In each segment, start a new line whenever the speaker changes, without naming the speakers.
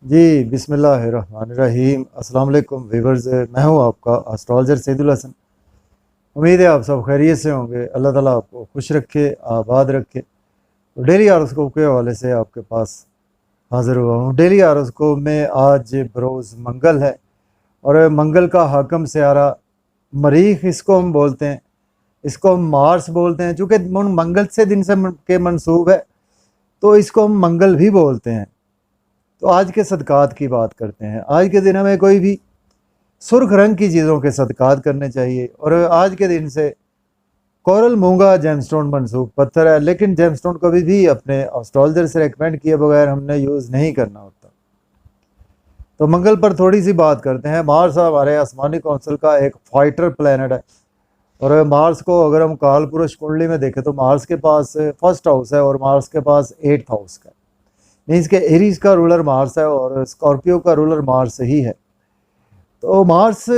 जी, बिस्मिल्लाहिर्रहमानिर्रहीम। अस्सलाम वालेकुम व्यूअर्स, मैं हूँ आपका एस्ट्रोलॉजर सैदुल हसन। उम्मीद है आप सब खैरियत से होंगे। अल्लाह ताला आपको खुश रखे, आबाद रखे। तो डेली हॉरोस्कोप के हवाले से आपके पास हाजिर हुआ हूँ। डेली हॉरोस्कोप में आज बरोज़ मंगल है और मंगल का हाकम सियारा मरीख इसको हम बोलते हैं, इसको हम मार्स बोलते हैं। चूँकि मंगल से दिन से के मंसूब है तो इसको हम मंगल भी बोलते हैं। तो आज के सदक़ात की बात करते हैं। आज के दिन हमें कोई भी सुर्ख रंग की चीज़ों के सदक़ात करने चाहिए। और आज के दिन से कोरल मूंगा जेमस्टोन मनसूब पत्थर है, लेकिन जेमस्टोन कभी भी अपने एस्ट्रोलॉजर से रेकमेंड किए बगैर हमने यूज़ नहीं करना होता। तो मंगल पर थोड़ी सी बात करते हैं। मार्स हमारे आसमानी कौंसिल का एक फाइटर प्लैनेट है और मार्स को अगर हम काल पुरुष कुंडली में देखें तो मार्स के पास फर्स्ट हाउस है और मार्स के पास एट्थ हाउस का, मीन्स के एरीज का रूलर मार्स है और स्कॉर्पियो का रूलर मार्स ही है। तो मार्स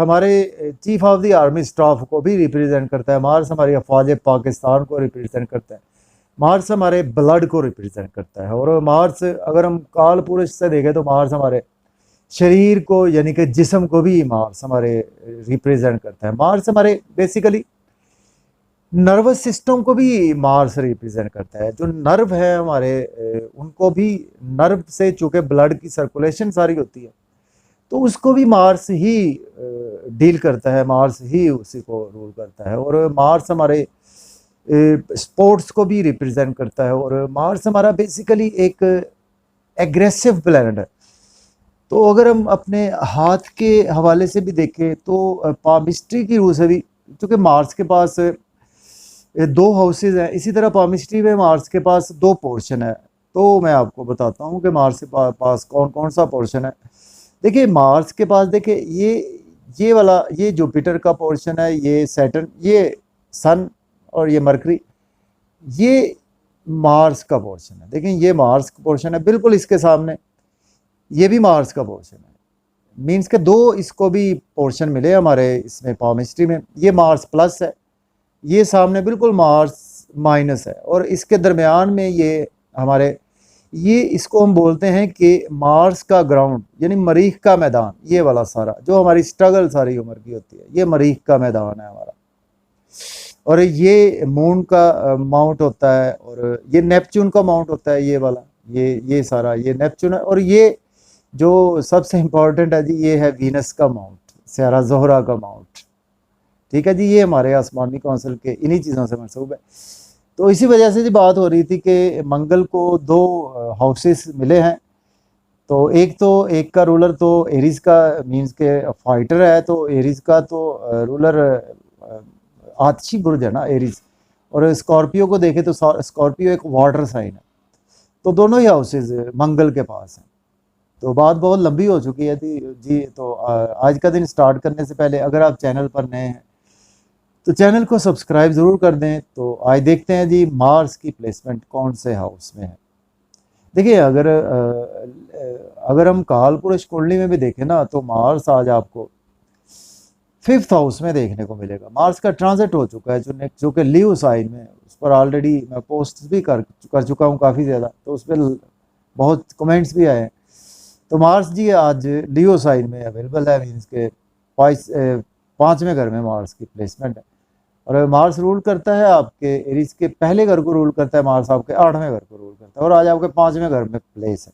हमारे chief of the army staff को भी रिप्रेजेंट करता है। मार्स हमारी अफवाज पाकिस्तान को रिप्रेजेंट करता है। मार्स हमारे ब्लड को रिप्रेजेंट करता है। और मार्स अगर हम काल पुरुष से देखें तो मार्स हमारे शरीर को यानी कि जिस्म को भी मार्स हमारे रिप्रेजेंट करता है। मार्स हमारे बेसिकली नर्वस सिस्टम को भी मार्स रिप्रेजेंट करता है। जो नर्व है हमारे उनको भी, नर्व से चूँकि ब्लड की सर्कुलेशन सारी होती है तो उसको भी मार्स ही डील करता है, मार्स ही उसी को रूल करता है। और मार्स हमारे स्पोर्ट्स को भी रिप्रेजेंट करता है। और मार्स हमारा बेसिकली एक एग्रेसिव प्लैनेट है। तो अगर हम अपने हाथ के हवाले से भी देखें तो पामिस्ट्री की रूह से भी, क्योंकि मार्स के पास दो हाउसेज हैं, इसी तरह पामिस्ट्री में मार्स के पास दो पोर्शन है। तो मैं आपको बताता हूँ कि मार्स के पास कौन कौन सा पोर्शन है। देखिए मार्स के पास, देखिए ये वाला, ये जुपिटर का पोर्शन है, ये सैटर्न, ये सन और ये मरकरी, ये मार्स का पोर्शन है। देखिए ये मार्स का पोर्शन है, बिल्कुल इसके सामने ये भी मार्स का पोर्शन है। मीन्स के दो इसको भी पोर्शन मिले हमारे इसमें पामिस्ट्री में। ये मार्स प्लस है, ये सामने बिल्कुल मार्स माइनस है, और इसके दरमियान में ये हमारे, ये इसको हम बोलते हैं कि मार्स का ग्राउंड यानी मरीख का मैदान। ये वाला सारा जो हमारी स्ट्रगल सारी उम्र की होती है, ये मरीख का मैदान है हमारा। और ये मून का माउंट होता है और ये नेपच्यून का माउंट होता है। ये वाला, ये सारा ये नेपच्यून है। और ये जो सबसे इम्पोर्टेंट है जी, ये है वीनस का माउंट, सैरा ज़ोहरा का माउंट। ठीक है जी, ये हमारे आसमानी कौंसिल के इन्हीं चीज़ों से मंसूब है। तो इसी वजह से जी बात हो रही थी कि मंगल को दो हाउसेस मिले हैं। तो एक का रूलर तो एरीज का, मींस के फाइटर है, तो एरीज का तो रूलर आतिशी बुर्ज है ना एरीज। और स्कॉर्पियो को देखें तो स्कॉर्पियो एक वाटर साइन है। तो दोनों ही हाउसेज मंगल के पास हैं। तो बात बहुत लंबी हो चुकी है जी। तो आज का दिन स्टार्ट करने से पहले अगर आप चैनल पर नए हैं तो चैनल को सब्सक्राइब ज़रूर कर दें। तो आज देखते हैं जी मार्स की प्लेसमेंट कौन से हाउस में है। देखिए अगर हम काल पुरुष कुंडली में भी देखें ना तो मार्स आज आपको फिफ्थ हाउस में देखने को मिलेगा। मार्स का ट्रांजिट हो चुका है जो कि लीव साइन में, उस पर ऑलरेडी मैं पोस्ट भी कर चुका हूँ काफ़ी ज़्यादा, तो उस पर बहुत कमेंट्स भी आए हैं। तो मार्स जी आज लियो साइन में अवेलेबल है, मीन्स के पाँचवें घर में मार्स की प्लेसमेंट है। और मार्स रूल करता है आपके एरीज के पहले घर को रूल करता है, मार्स आपके आठवें घर को रूल करता है और आज आपके पाँचवें घर में प्लेस है।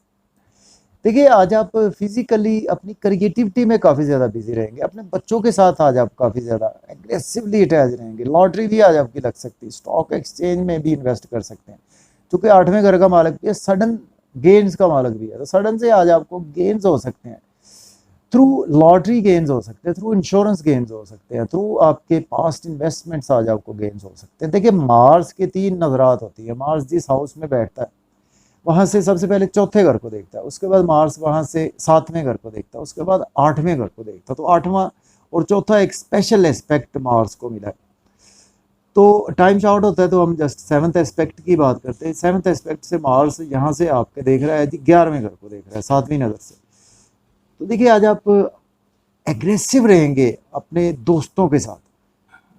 देखिए आज आप फिजिकली अपनी क्रिएटिविटी में काफ़ी ज़्यादा बिजी रहेंगे, अपने बच्चों के साथ आज आप काफ़ी ज़्यादा एग्रेसिवली अटैच रहेंगे। लॉटरी भी आज आपकी लग सकती है, स्टॉक एक्सचेंज में भी इन्वेस्ट कर सकते हैं, क्योंकि आठवें घर का मालिक भी है, सडन गेन्स का मालिक भी है। तो सडन से आज आपको गेन्स हो सकते हैं, थ्रू लॉटरी गेन्स हो सकते हैं, थ्रू इंश्योरेंस गेन्स हो सकते हैं, थ्रू आपके पास्ट इन्वेस्टमेंट्स आज आपको गेन्स हो सकते हैं। देखिए मार्स की तीन नजरात होती है। मार्स जिस हाउस में बैठता है वहाँ से सबसे पहले चौथे घर को देखता है, उसके बाद मार्स वहाँ से सातवें घर को देखता है, उसके बाद आठवें घर को देखता है। तो आठवां और चौथा एक स्पेशल एस्पेक्ट मार्स को मिला है। तो टाइम शॉर्ट होता है तो हम जस्ट सेवन्थ एस्पेक्ट की बात करते हैं। सेवन्थ एस्पेक्ट से मार्स यहाँ से आपके देख रहा है जी 11वें घर को देख रहा है, सातवीं नज़र से। तो देखिए आज आप एग्रेसिव रहेंगे अपने दोस्तों के साथ,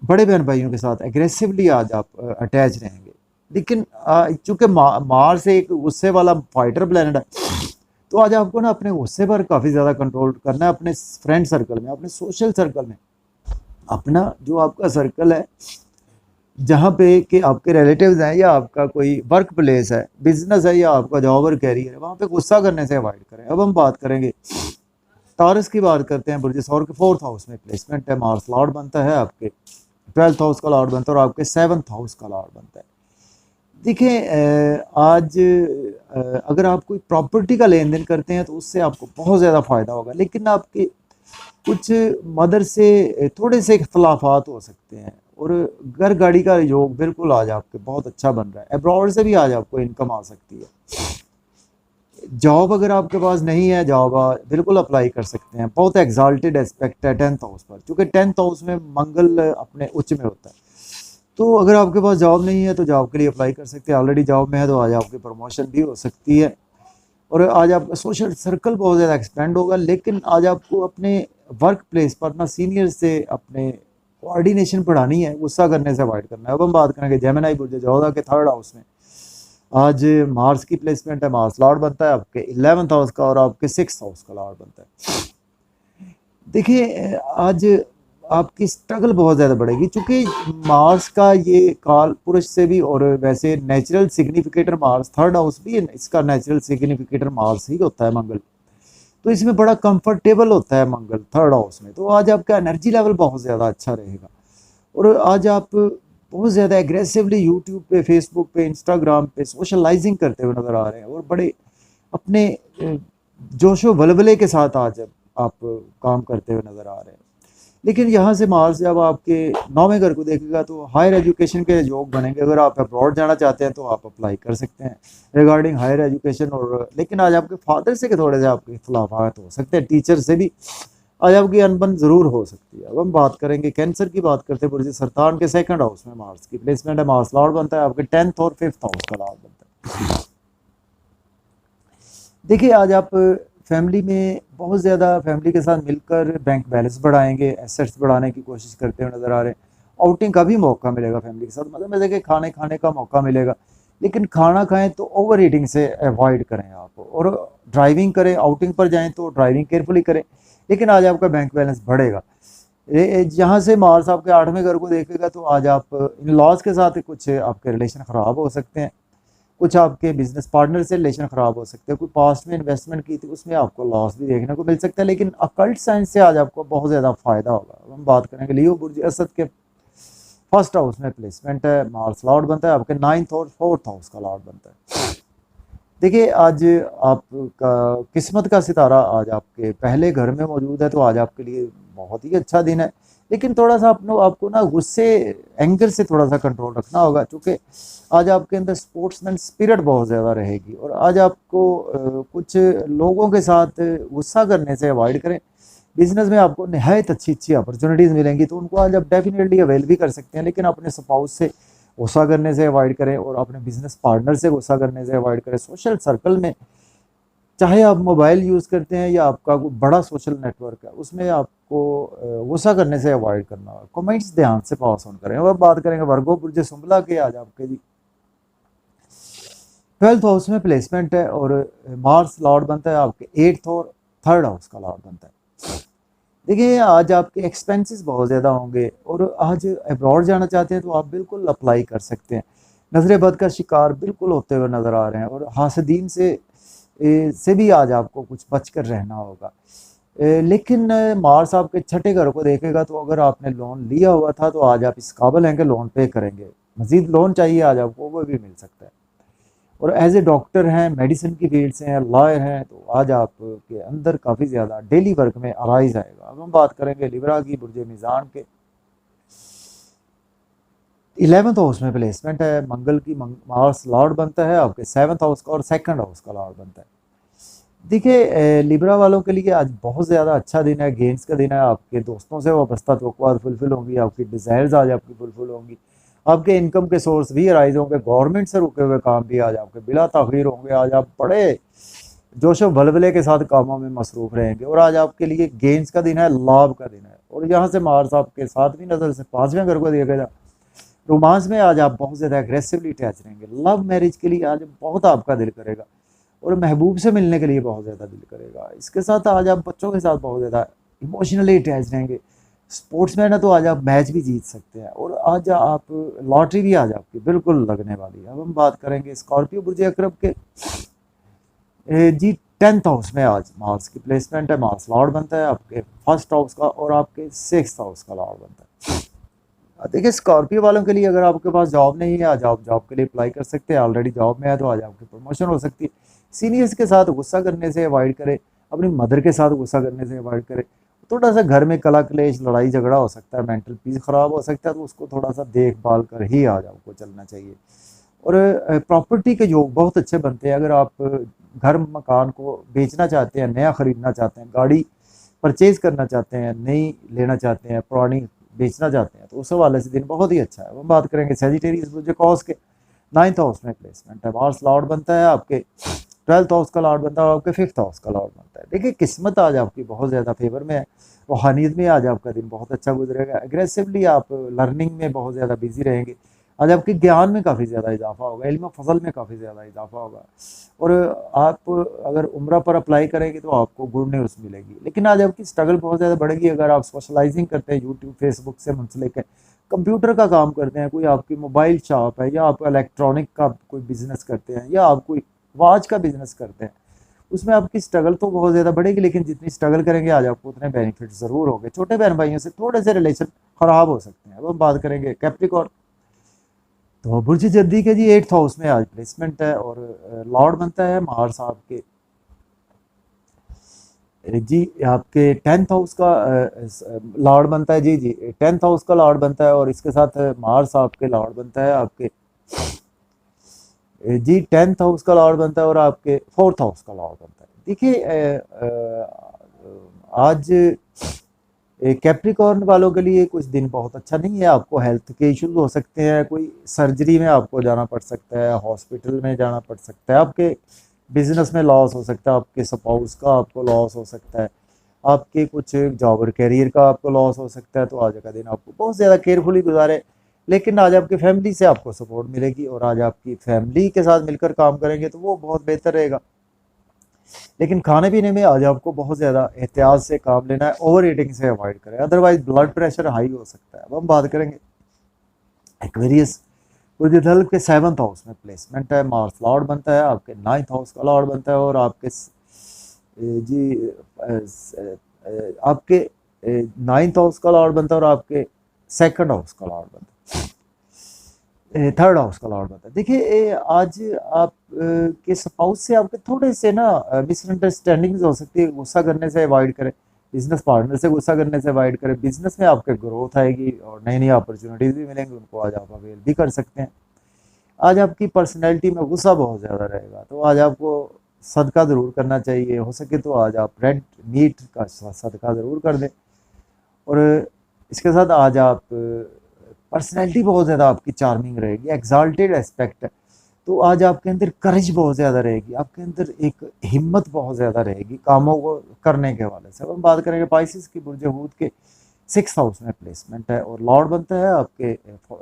बड़े बहन भाइयों के साथ एग्रेसिवली आज आप अटैच रहेंगे। लेकिन चूंकि मार्स एक गुस्से वाला फाइटर प्लैनेट है, तो आज आपको ना अपने गुस्से पर काफ़ी ज़्यादा कंट्रोल करना है, अपने फ्रेंड सर्कल में, अपने सोशल सर्कल में, अपना जो आपका सर्कल है जहाँ पे कि आपके रिलेटिव्स हैं या आपका कोई वर्क प्लेस है, बिजनेस है या आपका जॉब और कैरियर है, वहाँ पे गुस्सा करने से अवॉइड करें। अब हम बात करेंगे तारस की, बात करते हैं। बुर्ज सौर के 4th हाउस में प्लेसमेंट है, मार्स लॉर्ड बनता है, आपके 12th हाउस का लॉर्ड बनता है और आपके 7th हाउस का लॉर्ड बनता है। देखिए आज अगर आप कोई प्रॉपर्टी का लेन देन करते हैं तो उससे आपको बहुत ज़्यादा फ़ायदा होगा, लेकिन आपके कुछ मदर से थोड़े से इख्तलाफात हो सकते हैं। और घर गाड़ी का योग बिल्कुल आज आपके बहुत अच्छा बन रहा है। अब्रॉड से भी आज आपको इनकम आ सकती है। जॉब अगर आपके पास नहीं है, जॉब बिल्कुल अप्लाई कर सकते हैं। बहुत एग्जाल्टेड एस्पेक्ट है 10th हाउस पर, क्योंकि 10th हाउस में मंगल अपने उच्च में होता है। तो अगर आपके पास जॉब नहीं है तो जॉब के लिए अप्लाई कर सकते हैं। ऑलरेडी जॉब में है तो आज आपकी प्रमोशन भी हो सकती है और आज आपका सोशल सर्कल बहुत ज़्यादा एक्सपेंड होगा। लेकिन आज आपको अपने वर्क प्लेस पर अपना सीनियर से अपने कोऑर्डिनेशन बढ़ानी है, गुस्सा करने से अवॉइड करना है। अब हम बात करेंगे जेमिनी बुर्ज जोधा के 3rd हाउस में आज मार्स की प्लेसमेंट है। मार्स लॉर्ड बनता है आपके 11th हाउस का और आपके 6th हाउस का लॉर्ड बनता है। देखिए आज आपकी स्ट्रगल बहुत ज़्यादा बढ़ेगी, क्योंकि मार्स का ये काल पुरुष से भी, और वैसे natural significator Mars 3rd house भी इसका नेचुरल सिग्निफिकेटर मार्स ही होता है, मंगल। तो इसमें बड़ा कंफर्टेबल होता है मंगल 3rd हाउस में। तो आज आपका एनर्जी लेवल बहुत ज़्यादा अच्छा रहेगा और आज आप बहुत ज़्यादा एग्रेसिवली यूट्यूब पे, फेसबुक पे, इंस्टाग्राम पे सोशलाइजिंग करते हुए नज़र आ रहे हैं और बड़े अपने जोशो वलवले के साथ आज आप काम करते हुए नज़र आ रहे हैं। लेकिन यहाँ से मार्स जब आपके 9वें घर को देखेगा तो हायर एजुकेशन के योग बनेंगे। अगर आप अब्रॉड जाना चाहते हैं तो आप अप्लाई कर सकते हैं रिगार्डिंग हायर एजुकेशन। और लेकिन आज आपके फादर से के थोड़े से आपके इख्तलाफात हो सकते हैं, टीचर से भी आज आपकी अनबन ज़रूर हो सकती है। अब हम बात करेंगे कैंसर की, बात करते हैं बुर्ज सरतान के 2nd हाउस में मार्स की प्लेसमेंट है। मार्स लॉर्ड बनता है आपके 10th और 5th हाउस का लॉर्ड बनता है। देखिए आज आप फैमिली में बहुत ज़्यादा फैमिली के साथ मिलकर बैंक बैलेंस बढ़ाएंगे, एसेट्स बढ़ाने की कोशिश करते हुए नज़र आ रहे हैं। आउटिंग का भी मौका मिलेगा फैमिली के साथ, मतलब मज़े के खाने का मौका मिलेगा। लेकिन खाना खाएं तो ओवर ईटिंग से अवॉइड करें आप, और ड्राइविंग करें, आउटिंग पर जाएं तो ड्राइविंग केयरफुली करें। लेकिन आज आपका बैंक बैलेंस बढ़ेगा। जहाँ से मार्स आपके 8वें घर को देखेगा तो आज आप इन लॉज के साथ कुछ आपके रिलेशन ख़राब हो सकते हैं, कुछ आपके बिजनेस पार्टनर से रिलेशन ख़राब हो सकते हैं, कोई पास्ट में इन्वेस्टमेंट की थी उसमें आपको लॉस भी देखने को मिल सकता है। लेकिन अकल्ट साइंस से आज आपको बहुत ज़्यादा फ़ायदा होगा। हम बात करेंगे लियो बुर्ज असद के 1st हाउस में प्लेसमेंट है। मार्स लॉर्ड बनता है आपके 9th और 4th हाउस का लॉर्ड बनता है। देखिए आज आपका किस्मत का सितारा आज आपके पहले घर में मौजूद है, तो आज आपके लिए बहुत ही अच्छा दिन है। लेकिन थोड़ा सा आपको ना गुस्से, एंगर से थोड़ा सा कंट्रोल रखना होगा, क्योंकि आज आपके अंदर स्पोर्ट्समैन स्पिरिट बहुत ज़्यादा रहेगी। और आज आपको कुछ लोगों के साथ गुस्सा करने से अवॉइड करें। बिजनेस में आपको नहायत अच्छी अच्छी अपॉर्चुनिटीज़ मिलेंगी, तो उनको आज आप डेफिनेटली अवेल भी कर सकते हैं। लेकिन अपने स्पाउस से गुस्सा करने से अवॉइड करें और अपने बिजनेस पार्टनर से गुस्सा करने से अवॉइड करें। सोशल सर्कल में, चाहे आप मोबाइल यूज़ करते हैं या आपका कोई बड़ा सोशल नेटवर्क है, उसमें आपको गुस्सा करने से अवॉइड करना होगा। कमेंट्स ध्यान से पास ऑन करें। अब बात करेंगे वर्गो बुर्ज सुंबला के। आज आपके जी 12th हाउस में प्लेसमेंट है और मार्स लॉर्ड बनता है आपके 8th और 3rd हाउस का लॉर्ड बनता है। देखिए आज आपके एक्सपेंसेस बहुत ज़्यादा होंगे और आज अब्रॉड जाना चाहते हैं तो आप बिल्कुल अप्लाई कर सकते हैं। नजर बद का शिकार बिल्कुल होते हुए नज़र आ रहे हैं और हासदीन से भी आज आपको कुछ बच कर रहना होगा। लेकिन मार्स आपके 6ठे घर को देखेगा तो अगर आपने लोन लिया हुआ था तो आज आप इस काबिल हैं कि लोन पे करेंगे। मज़ीद लोन चाहिए आज आपको, वो भी मिल सकता है। और एज ए डॉक्टर हैं, मेडिसिन की फील्ड से हैं, लॉयर हैं, तो आज आपके अंदर काफ़ी ज़्यादा डेली वर्क में अराइज आएगा। अब हम बात करेंगे लिब्रा की बुर्ज मीज़ान के 11th हाउस में प्लेसमेंट है। मंगल की मार्स लॉर्ड बनता है आपके 7th हाउस का और 2nd हाउस का लॉर्ड बनता है। देखिए लिब्रा वालों के लिए आज बहुत ज़्यादा अच्छा दिन है, गेम्स का दिन है। आपके दोस्तों से वाबस्ता तवक्कुआत फुलफिल होंगी, आपकी डिज़ायर्स आज आपकी फुलफिल होंगी, आपके इनकम के सोर्स भी राइज होंगे, गवर्नमेंट से रुके हुए काम भी आज आपके बिला ताख़ीर होंगे। आज आप बड़े जोशो भलवले के साथ कामों में मसरूफ़ रहेंगे और आज आपके लिए गेम्स का दिन है, लाभ का दिन है। और यहाँ से मार्स आपके 7वीं नज़र से 5वें घर को देखेगा। रोमांस में आज आप बहुत ज़्यादा एग्रेसिवली अटैच रहेंगे। लव मैरिज के लिए आज बहुत आपका दिल करेगा और महबूब से मिलने के लिए बहुत ज़्यादा दिल करेगा। इसके साथ आज आप बच्चों के साथ बहुत ज़्यादा इमोशनली अटैच रहेंगे। स्पोर्ट्समैन है तो आज आप मैच भी जीत सकते हैं, और आज आप लॉटरी भी आज आपकी बिल्कुल लगने वाली है। अब हम बात करेंगे स्कॉर्पियो बुर्ज अकरब के। जी 10th हाउस में आज मार्स की प्लेसमेंट है। मार्स लॉर्ड बनता है आपके फर्स्ट हाउस का और आपके 6th हाउस का लॉर्ड बनता है। देखिए स्कॉर्पियो वालों के लिए अगर आपके पास जॉब नहीं है, आज आप जॉब के लिए अप्लाई कर सकते हैं। ऑलरेडी जॉब में है तो आज आपकी प्रमोशन हो सकती है। सीनियर्स के साथ गुस्सा करने से अवॉइड करें, अपनी मदर के साथ गुस्सा करने से अवॉइड करें। थोड़ा सा घर में कला क्लेश लड़ाई झगड़ा हो सकता है, मेंटल पीस खराब हो सकता है, तो उसको थोड़ा सा देखभाल कर ही आज आपको चलना चाहिए। और प्रॉपर्टी के योग बहुत अच्छे बनते हैं। अगर आप घर मकान को बेचना चाहते हैं, नया खरीदना चाहते हैं, गाड़ी परचेज करना चाहते हैं, नई लेना चाहते हैं, पुरानी बेचना चाहते हैं, तो उस हवाले से दिन बहुत ही अच्छा है। हम बात करेंगे सेजिटेरियस बुर्ज कौस के। 9th हाउस में प्लेसमेंट है। मार्स लॉर्ड बनता है आपके 12th हाउस का लॉर्ड बनता है और आपके 5th हाउस का लॉर्ड बनता है। देखिए किस्मत आज आपकी बहुत ज़्यादा फेवर में है। रूहानियत में आज आपका दिन बहुत अच्छा गुजरेगा। एग्रेसिवली आप लर्निंग में बहुत ज़्यादा बिजी रहेंगे। आज आपके ज्ञान में काफ़ी ज़्यादा इजाफा होगा, इल्म फजल में काफ़ी ज़्यादा इजाफा होगा। और आप अगर उम्रा पर अप्लाई करेंगे तो आपको गुड न्यूज़ मिलेगी। लेकिन आज आपकी स्ट्रगल बहुत ज़्यादा बढ़ेगी। अगर आप सोशलाइजिंग करते हैं, यूट्यूब फेसबुक से मुंसलिक है, कंप्यूटर का काम करते हैं, कोई आपकी मोबाइल शॉप है, या आप इलेक्ट्रॉनिक का कोई बिज़नेस करते हैं, या आप कोई वॉच का बिज़नेस करते हैं, उसमें आपकी स्ट्रगल तो बहुत ज़्यादा बढ़ेगी। लेकिन जितनी स्ट्रगल करेंगे आज आपको उतने बेनिफिट ज़रूर होंगे। छोटे बहन भाइयों से थोड़े से रिलेशन ख़राब हो सकते हैं। अब हम बात करेंगे कैप्रिकॉर्न। तो बुर्ज जद्दी के जी 8th हाउस में आज प्लेसमेंट है और लॉर्ड बनता है मार्स आपके जी आपके 10th हाउस का लॉर्ड बनता है। जी 10th हाउस का लॉर्ड बनता है और इसके साथ मार्स आपके लॉर्ड बनता है आपके जी 10th हाउस का लॉर्ड बनता है और आपके 4th हाउस का लॉर्ड बनता है। देखिए आज कैप्रिकॉर्न वालों के लिए कुछ दिन बहुत अच्छा नहीं है। आपको हेल्थ के इश्यूज हो सकते हैं, कोई सर्जरी में आपको जाना पड़ सकता है, हॉस्पिटल में जाना पड़ सकता है, आपके बिजनेस में लॉस हो सकता है, आपके स्पाउस का आपको लॉस हो सकता है, आपके कुछ जॉब और करियर का आपको लॉस हो सकता है। तो आज का दिन आपको बहुत ज़्यादा केयरफुली गुजारे। लेकिन आज आपकी फैमिली से आपको सपोर्ट मिलेगी और आज आपकी फैमिली के साथ मिलकर काम करेंगे तो वो बहुत बेहतर रहेगा। लेकिन खाने पीने में आज आपको बहुत ज़्यादा एहतियात से काम लेना है, ओवर ईटिंग से अवॉइड करें, अदरवाइज ब्लड प्रेशर हाई हो सकता है। अब हम बात करेंगे एक्वेरियस। बुर्ज के 7th हाउस में प्लेसमेंट है। मार्स लॉर्ड बनता है आपके 9th हाउस का लॉर्ड बनता है और आपके जी आपके 9th हाउस का लॉर्ड बनता है और आपके 2nd हाउस का लॉर्ड बनता है, 3rd हाउस का लॉर्ड बनता है। देखिए आज आप के स्पाउस से आपके थोड़े से ना मिसअंडरस्टैंडिंग्स हो सकती है। गुस्सा करने से अवॉइड करें, बिजनेस पार्टनर से गुस्सा करने से अवॉइड करें। बिजनेस में आपके ग्रोथ आएगी और नई नई अपॉर्चुनिटीज़ भी मिलेंगी, उनको आज आप अवेल भी कर सकते हैं। आज आपकी पर्सनैलिटी में गुस्सा बहुत ज़्यादा रहेगा, तो आज आपको सदका ज़रूर करना चाहिए। हो सके तो आज आप रेड मीट का सदका ज़रूर कर दें। और इसके साथ आज आप पर्सनैलिटी बहुत ज़्यादा आपकी चार्मिंग रहेगी, एक्साल्टेड एस्पेक्ट है, तो आज आपके अंदर करेज बहुत ज़्यादा रहेगी, आपके अंदर एक हिम्मत बहुत ज़्यादा रहेगी कामों को करने के हवाले से। अब हम बात करेंगे पाइसिस की। बुर्ज हूत के 6th हाउस में प्लेसमेंट है और लॉर्ड बनता है आपके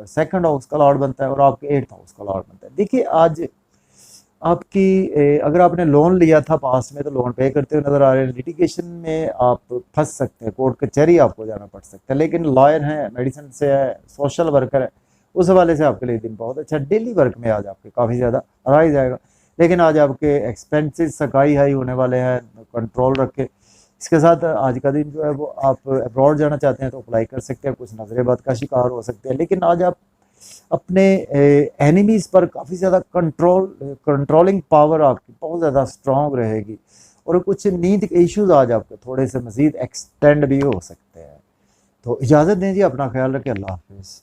2nd हाउस का लॉर्ड बनता है और आपके 8th हाउस का लॉर्ड बनता है। देखिए आज आपकी अगर आपने लोन लिया था पास्ट में तो लोन पे करते हुए नजर आ रहे हैं। लिटिगेशन में आप फंस सकते हैं, कोर्ट कचहरी आपको जाना पड़ सकता है। लेकिन लॉयर है, मेडिसिन से है, सोशल वर्कर है, उस हवाले से आपके लिए दिन बहुत अच्छा। डेली वर्क में आज आपके काफ़ी ज़्यादा राइज आएगा। लेकिन आज आपके एक्सपेंसेस सकाई हाई होने वाले हैं, कंट्रोल रखें। इसके साथ आज का दिन जो है वो आप अब्रॉड जाना चाहते हैं तो अप्लाई कर सकते हैं, कुछ नजरे बद का शिकार हो सकते हैं। लेकिन आज आप अपने एनिमीज पर काफ़ी ज़्यादा कंट्रोलिंग पावर आपकी बहुत ज़्यादा स्ट्रॉन्ग रहेगी और कुछ नींद के इश्यूज आज आपके थोड़े से मज़ीद एक्सटेंड भी हो सकते हैं। तो इजाज़त दें जी, अपना ख्याल रखें। अल्लाह हाफिज़।